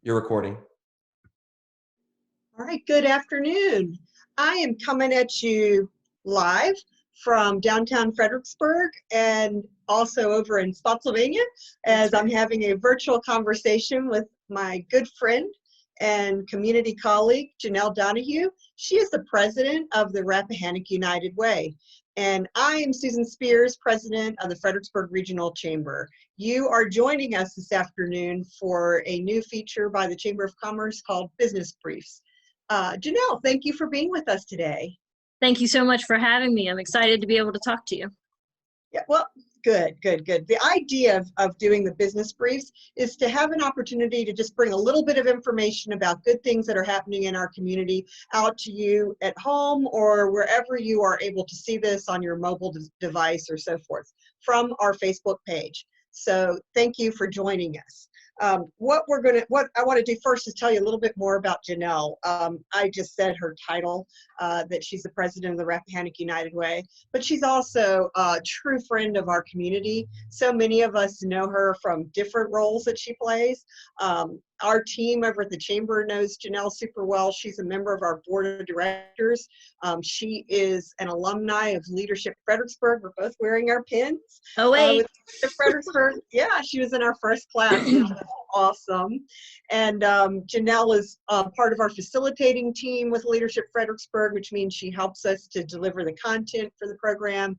You're recording. All right, good afternoon. I am coming at you live from downtown Fredericksburg and also over in Spotsylvania as I'm having a virtual conversation with my good friend and community colleague, Janel Donohue. She is the president of the Rappahannock United Way. And I am Susan Spears, president of the Fredericksburg Regional Chamber. You are joining us this afternoon for a new feature by the Chamber of Commerce called Business Briefs. Janelle, thank you for being with us today. Thank you so much for having me. I'm excited to be able to talk to you. Yeah, well, good. The idea of doing the business briefs is to have an opportunity to just bring a little bit of information about good things that are happening in our community out to you at home or wherever you are able to see this on your mobile device or so forth from our Facebook page. So thank you for joining us. What I want to do first is tell you a little bit more about Janelle. I just said her title, that she's the president of the Rappahannock United Way, but she's also a true friend of our community. So many of us know her from different roles that she plays. Our team over at the Chamber knows Janelle super well. She's a member of our board of directors. She is an alumni of Leadership Fredericksburg. We're both wearing our pins. Oh, wait. With Fredericksburg. Yeah, she was in our first class. Awesome. And Janelle is part of our facilitating team with Leadership Fredericksburg, which means she helps us to deliver the content for the program.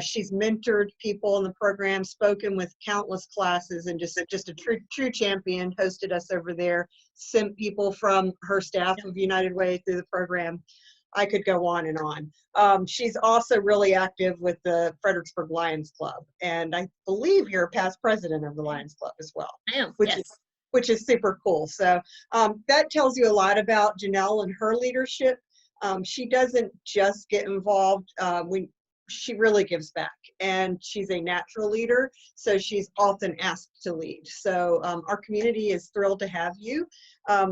She's mentored people in the program, spoken with countless classes, and just a true champion, hosted us over there, sent people from her staff of United Way through the program. I could go on and on. She's also really active with the Fredericksburg Lions Club, and I believe you're a past president of the Lions Club as well. I am, which is super cool. So that tells you a lot about Janelle and her leadership. She doesn't just get involved. She really gives back, and she's a natural leader, so she's often asked to lead. So our community is thrilled to have you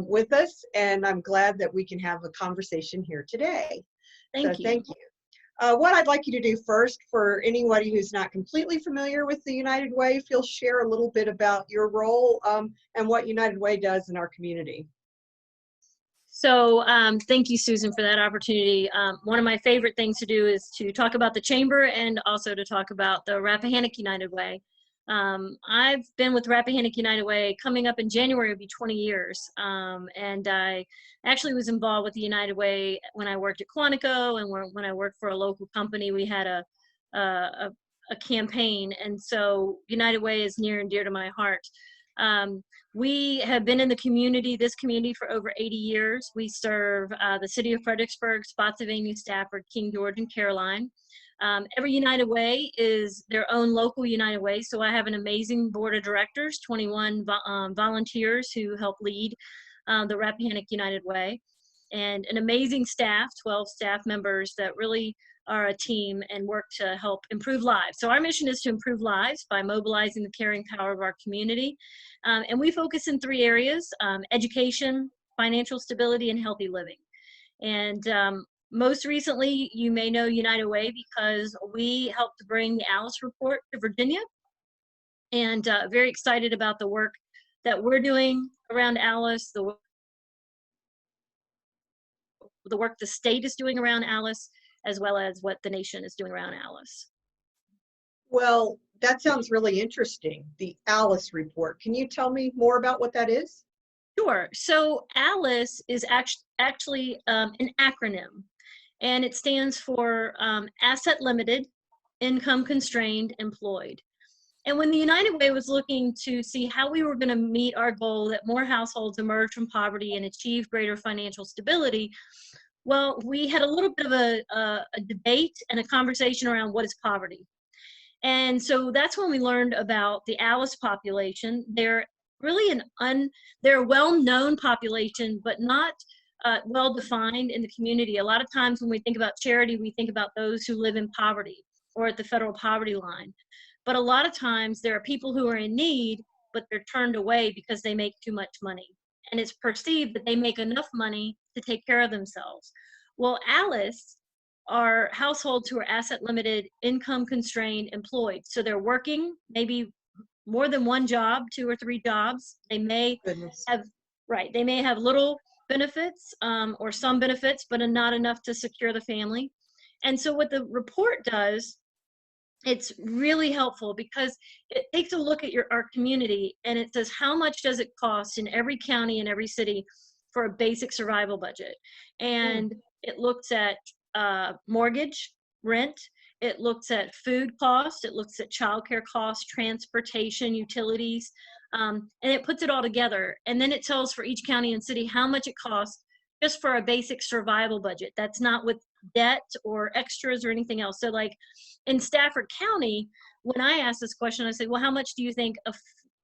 with us, and I'm glad that we can have a conversation here today. Thank you. Thank you. What I'd like you to do first, for anybody who's not completely familiar with the United Way, if you'll share a little bit about your role and what United Way does in our community. So thank you, Susan, for that opportunity. One of my favorite things to do is to talk about the Chamber and also to talk about the Rappahannock United Way. I've been with Rappahannock United Way coming up in January, it'll be 20 years. And I actually was involved with the United Way when I worked at Quantico, and when I worked for a local company. We had a campaign, and so United Way is near and dear to my heart. We have been in this community for over 80 years. We serve the city of Fredericksburg, Spotsylvania, Stafford, King George, and Caroline. Every United Way is their own local United Way, so I have an amazing board of directors, 21 volunteers who help lead the Rappahannock United Way, and an amazing staff, 12 staff members that really are a team and work to help improve lives. So our mission is to improve lives by mobilizing the caring power of our community. And we focus in 3 areas: education, financial stability, and healthy living. And most recently, you may know United Way because we helped bring the Alice Report to Virginia, and very excited about the work that we're doing around Alice, the work the state is doing around Alice, as well as what the nation is doing around Alice. Well, that sounds really interesting, the Alice Report. Can you tell me more about what that is? Sure. So ALICE is actually an acronym, and it stands for Asset Limited, Income Constrained, Employed. And when the United Way was looking to see how we were going to meet our goal that more households emerge from poverty and achieve greater financial stability, well, we had a little bit of a debate and a conversation around what is poverty. And so that's when we learned about the ALICE population. They're really they're a well-known population, but not well-defined in the community. A lot of times when we think about charity, we think about those who live in poverty or at the federal poverty line. But a lot of times there are people who are in need, but they're turned away because they make too much money. And it's perceived that they make enough money to take care of themselves. Well, ALICE are households who are asset limited, income constrained, employed. So they're working maybe more than one job, 2 or 3 jobs. They may have Right. They may have little benefits or some benefits, but not enough to secure the family. And so what the report does, it's really helpful because it takes a look at our community and it says how much does it cost in every county and every city for a basic survival budget. And it looks at mortgage, rent, it looks at food cost, it looks at childcare costs, transportation, utilities, and it puts it all together. And then it tells for each county and city how much it costs just for a basic survival budget. That's not with debt or extras or anything else. So like in Stafford County, when I asked this question, I said, well, how much do you think a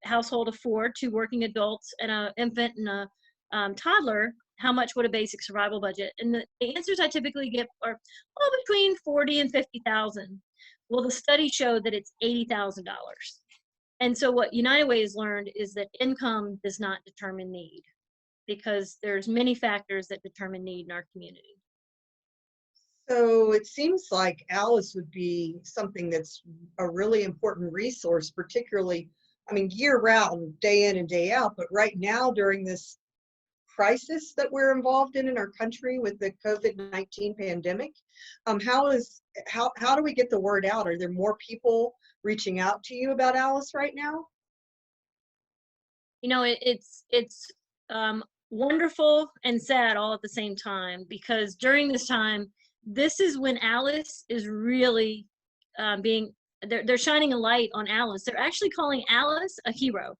household afford, two working adults and an infant and a toddler? How much would a basic survival budget? And the answers I typically get are, well, between 40 and 50,000. Well, the study showed that it's $80,000. And so what United Way has learned is that income does not determine need, because there's many factors that determine need in our community. So it seems like Alice would be something that's a really important resource, particularly, I mean, year round, day in and day out, but right now during this crisis that we're involved in our country with the COVID-19 pandemic, how do we get the word out? Are there more people reaching out to you about Alice right now? You know, it's wonderful and sad all at the same time, because during this time, this is when Alice is really they're shining a light on Alice. They're actually calling Alice a hero.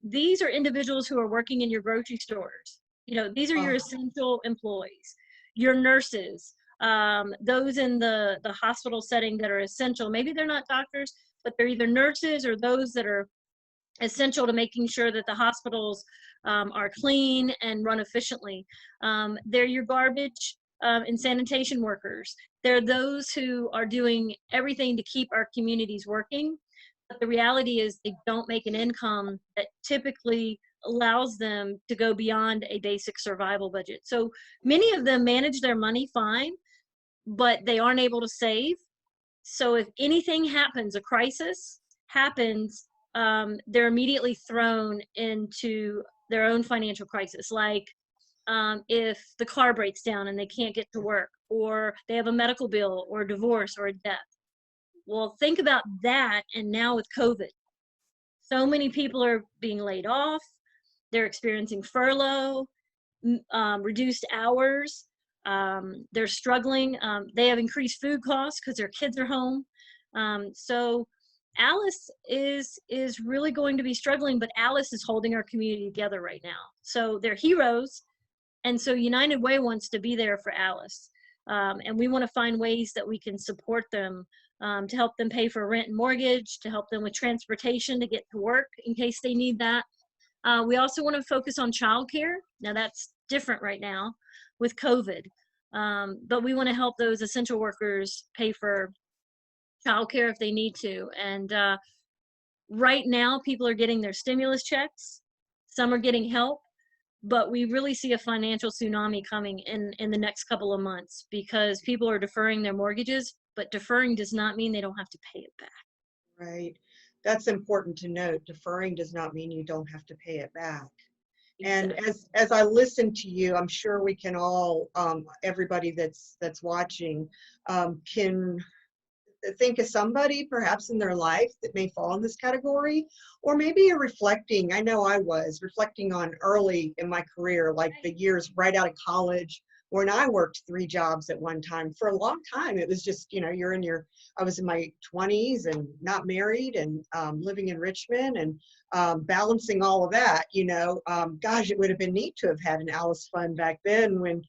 These are individuals who are working in your grocery stores. You know, these are your essential employees, your nurses, those in the hospital setting that are essential. Maybe they're not doctors, but they're either nurses or those that are essential to making sure that the hospitals are clean and run efficiently. They're your garbage and sanitation workers. They're those who are doing everything to keep our communities working. But the reality is they don't make an income that typically allows them to go beyond a basic survival budget. So many of them manage their money fine, but they aren't able to save. So if anything happens, a crisis happens, they're immediately thrown into their own financial crisis. Like if the car breaks down and they can't get to work, or they have a medical bill or a divorce or a death. Well, think about that. And now with COVID, so many people are being laid off. They're experiencing furlough, reduced hours. They're struggling. They have increased food costs because their kids are home. So Alice is really going to be struggling, but Alice is holding our community together right now. So they're heroes. And so United Way wants to be there for Alice. And we want to find ways that we can support them to help them pay for rent and mortgage, to help them with transportation to get to work in case they need that. We also want to focus on childcare. Now that's different right now with COVID, but we want to help those essential workers pay for childcare if they need to. And right now, people are getting their stimulus checks. Some are getting help, but we really see a financial tsunami coming in the next couple of months, because people are deferring their mortgages, but deferring does not mean they don't have to pay it back. Right. That's important to note. Deferring does not mean you don't have to pay it back. Exactly. And as I listen to you, I'm sure we can all, everybody that's watching, can think of somebody perhaps in their life that may fall in this category, or maybe you're reflecting. I know I was reflecting on early in my career, like the years right out of college, when I worked 3 jobs at one time for a long time. It was just, you know, I was in my 20s and not married and living in Richmond and balancing all of that, you know. Gosh, it would have been neat to have had an Alice Fund back then when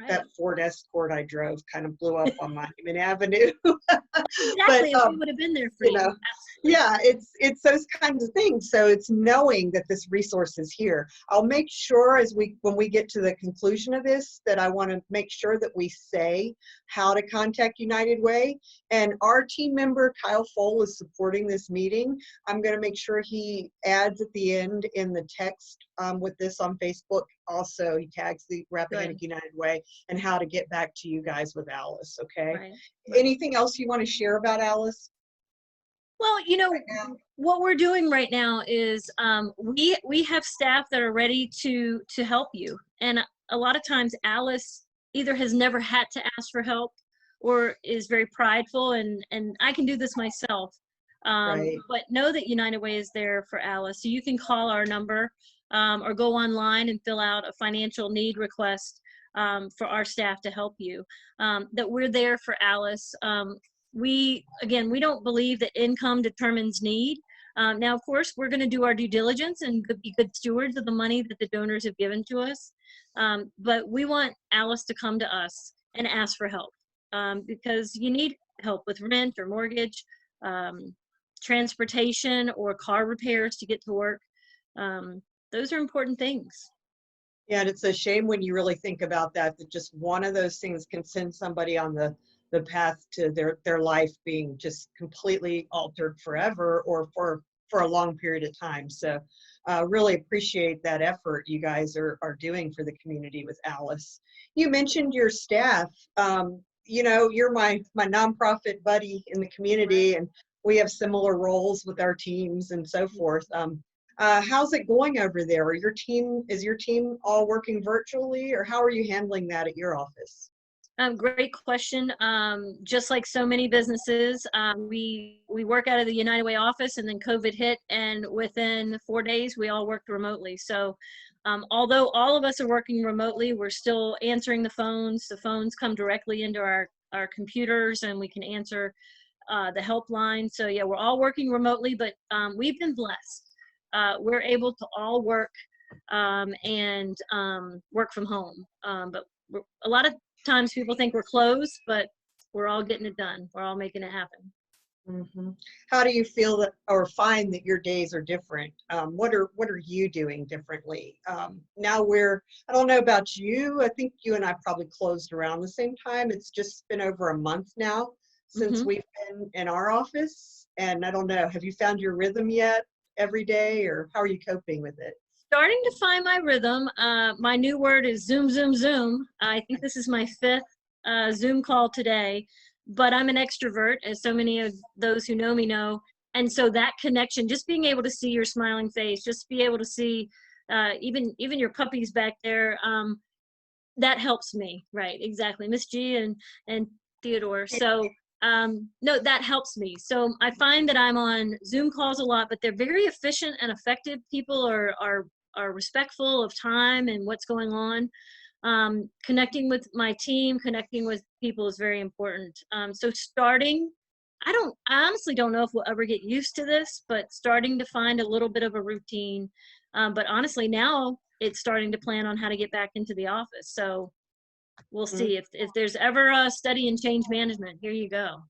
that Ford Escort I drove kind of blew up on Monument Avenue. Exactly, but, we would have been there for you. Know, yeah, it's those kinds of things. So it's knowing that this resource is here. I'll make sure when we get to the conclusion of this, that I want to make sure that we say how to contact United Way. And our team member, Kyle Fole, is supporting this meeting. I'm going to make sure he adds at the end in the text with this on Facebook. Also, he tags the Rappahannock United Way and how to get back to you guys with Alice, okay? Right. Anything else you want to share about Alice? Well, you know, right now? what we're doing right now is we have staff that are ready to help you, and a lot of times Alice either has never had to ask for help or is very prideful, and I can do this myself. Right. But know that United Way is there for Alice, so you can call our number or go online and fill out a financial need request for our staff to help you. That we're there for Alice. Again, we don't believe that income determines need. Now, of course, we're going to do our due diligence and be good stewards of the money that the donors have given to us. But we want Alice to come to us and ask for help because you need help with rent or mortgage, transportation, or car repairs to get to work. Those are important things. Yeah, and it's a shame when you really think about that, that just one of those things can send somebody on the path to their life being just completely altered forever or for a long period of time. So really appreciate that effort you guys are doing for the community with Alice. You mentioned your staff. You know, you're my nonprofit buddy in the community, and we have similar roles with our teams and so forth. How's it going over there? Is your team all working virtually, or how are you handling that at your office? Great question. Just like so many businesses, we work out of the United Way office, and then COVID hit, and within 4 days, we all worked remotely. So, although all of us are working remotely, we're still answering the phones. The phones come directly into our computers, and we can answer the helpline. So yeah, we're all working remotely, but we've been blessed. We're able to all work and work from home. But a lot of times people think we're closed, but we're all getting it done. We're all making it happen. Hmm. How do you feel that, or find that your days are different? What are you doing differently? Now I don't know about you. I think you and I probably closed around the same time. It's just been over a month now since Mm-hmm. we've been in our office. And I don't know, have you found your rhythm yet every day, or how are you coping with it? Starting to find my rhythm. My new word is Zoom, Zoom, Zoom. I think this is my 5th Zoom call today, but I'm an extrovert, as so many of those who know me know. And so that connection, just being able to see your smiling face, just be able to see even your puppies back there, that helps me. Right, exactly. Miss G and Theodore. So no, that helps me. So I find that I'm on Zoom calls a lot, but they're very efficient and effective. People are respectful of time and what's going on. Connecting with my team, connecting with people is very important. So I honestly don't know if we'll ever get used to this, but starting to find a little bit of a routine. But honestly, now it's starting to plan on how to get back into the office. So we'll see if there's ever a study in change management. Here you go.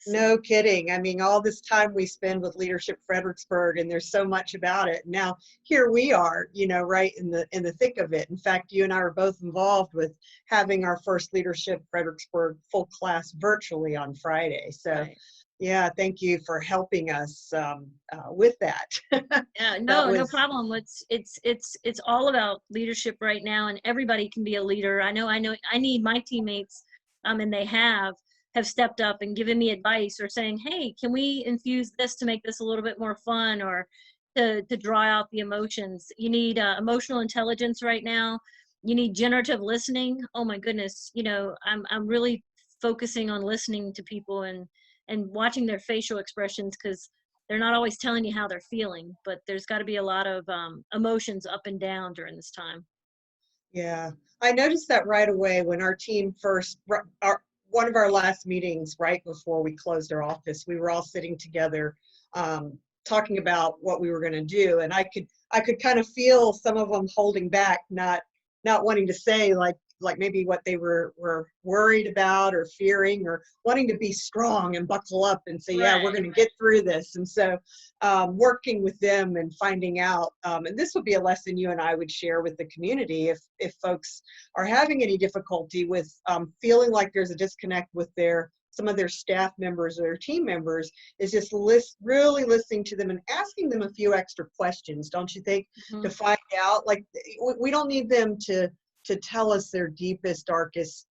So, No kidding. I mean, all this time we spend with Leadership Fredericksburg, and there's so much about it. Now here we are, you know, right in the thick of it. In fact, you and I are both involved with having our first Leadership Fredericksburg full class virtually on Friday. So, right. yeah, thank you for helping us with that. Yeah, That no was. problem. It's all about leadership right now, and everybody can be a leader. I know I need my teammates, and they have stepped up and given me advice or saying, hey, can we infuse this to make this a little bit more fun, or to draw out the emotions. You need emotional intelligence right now. You need generative listening. Oh my goodness, you know, I'm really focusing on listening to people and watching their facial expressions, because they're not always telling you how they're feeling, but there's got to be a lot of emotions up and down during this time. Yeah, I noticed that right away when our team one of our last meetings right before we closed our office, we were all sitting together talking about what we were going to do, and I could kind of feel some of them holding back, not wanting to say like maybe what they were worried about or fearing, or wanting to be strong and buckle up and say, yeah, we're Right. going to get through this. And so working with them and finding out, and this would be a lesson you and I would share with the community if folks are having any difficulty with feeling like there's a disconnect with some of their staff members or their team members, is just really listening to them and asking them a few extra questions, don't you think, Mhm. to find out, like, we don't need them to to tell us their deepest, darkest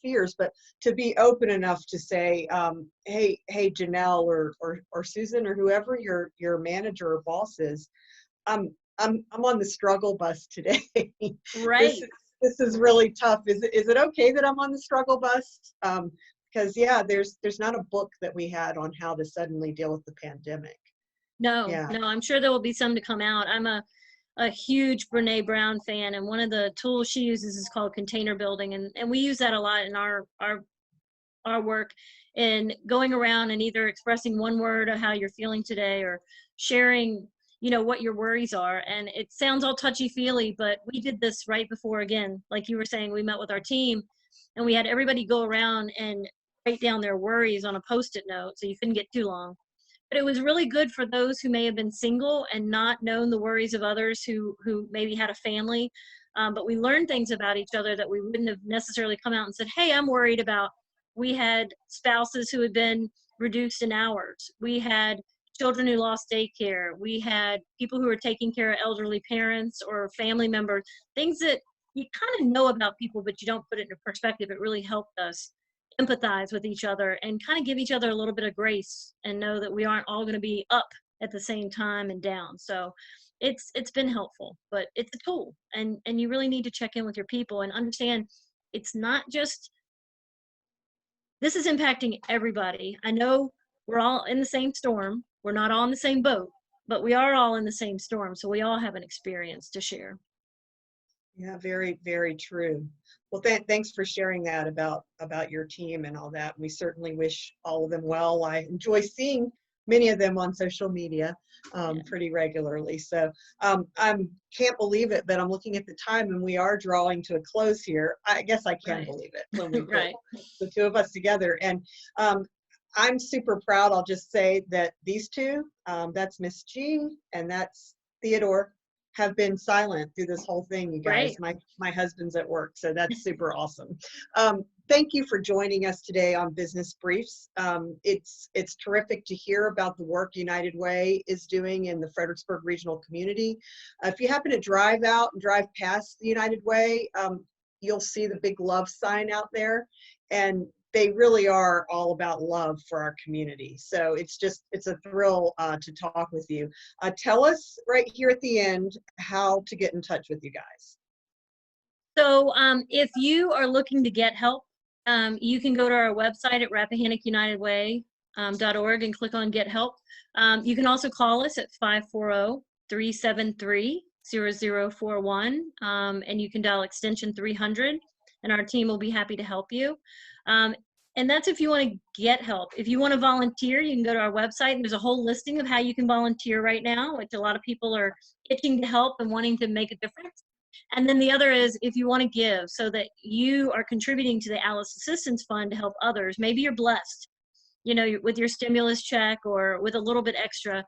fears, but to be open enough to say, hey, Janelle or Susan or whoever your manager or boss is, I'm on the struggle bus today. Right. This is really tough. Is it okay that I'm on the struggle bus? Because yeah, there's not a book that we had on how to suddenly deal with the pandemic. No, Yeah. no, I'm sure there will be some to come out. I'm a huge Brene Brown fan, and one of the tools she uses is called container building, and we use that a lot in our work, in going around and either expressing one word of how you're feeling today, or sharing, you know, what your worries are. And it sounds all touchy-feely, but we did this right before, again, like you were saying, we met with our team, and we had everybody go around and write down their worries on a Post-it note, so you couldn't get too long. But it was really good for those who may have been single and not known the worries of others who maybe had a family. But we learned things about each other that we wouldn't have necessarily come out and said, hey, I'm worried about. We had spouses who had been reduced in hours. We had children who lost daycare. We had people who were taking care of elderly parents or family members, things that you kind of know about people, but you don't put it into perspective. It really helped us empathize with each other and kind of give each other a little bit of grace and know that we aren't all going to be up at the same time and down. So it's been helpful, but it's a tool, and you really need to check in with your people and understand it's not just, this is impacting everybody. I know we're all in the same storm. We're not all in the same boat, but we are all in the same storm. So we all have an experience to share. Yeah, very, very true. Well, thanks for sharing that about your team and all that. We certainly wish all of them well. I enjoy seeing many of them on social media pretty regularly. So I can't believe it, but I'm looking at the time and we are drawing to a close here. I guess I can believe it when we put the two of us together. And I'm super proud. I'll just say that these two, that's Miss Jean and that's Theodore, have been silent through this whole thing, you guys. My husband's at work, so that's super awesome. Thank you for joining us today on Business Briefs. It's terrific to hear about the work United Way is doing in the Fredericksburg regional community. If you happen to drive out and drive past the United Way, you'll see the big love sign out there, and they really are all about love for our community. So it's a thrill to talk with you. Tell us right here at the end how to get in touch with you guys. So if you are looking to get help, you can go to our website at rappahannockUnitedWay.org and click on Get Help. You can also call us at 540-373-0041, and you can dial extension 300, and our team will be happy to help you. And that's if you want to get help. If you want to volunteer, you can go to our website, and there's a whole listing of how you can volunteer right now, which a lot of people are itching to help and wanting to make a difference. And then the other is if you want to give, so that you are contributing to the Alice Assistance Fund to help others. Maybe you're blessed, you know, with your stimulus check or with a little bit extra.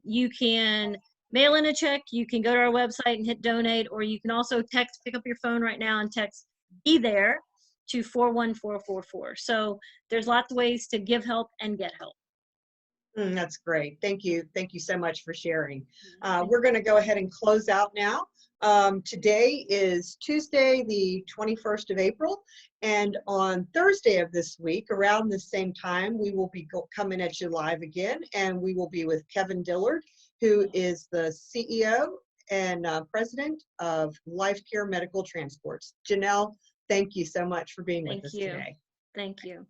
You can mail in a check, you can go to our website and hit donate, or you can also text, pick up your phone right now and text "Be There" to 41444. So there's lots of ways to give help and get help. That's great. Thank you. Thank you so much for sharing. We're going to go ahead and close out now. Today is Tuesday, the 21st of April, and on Thursday of this week, around the same time, we will be coming at you live again, and we will be with Kevin Dillard, who is the CEO and President of Life Care Medical Transports. Janelle, thank you so much for being with us today. Thank you.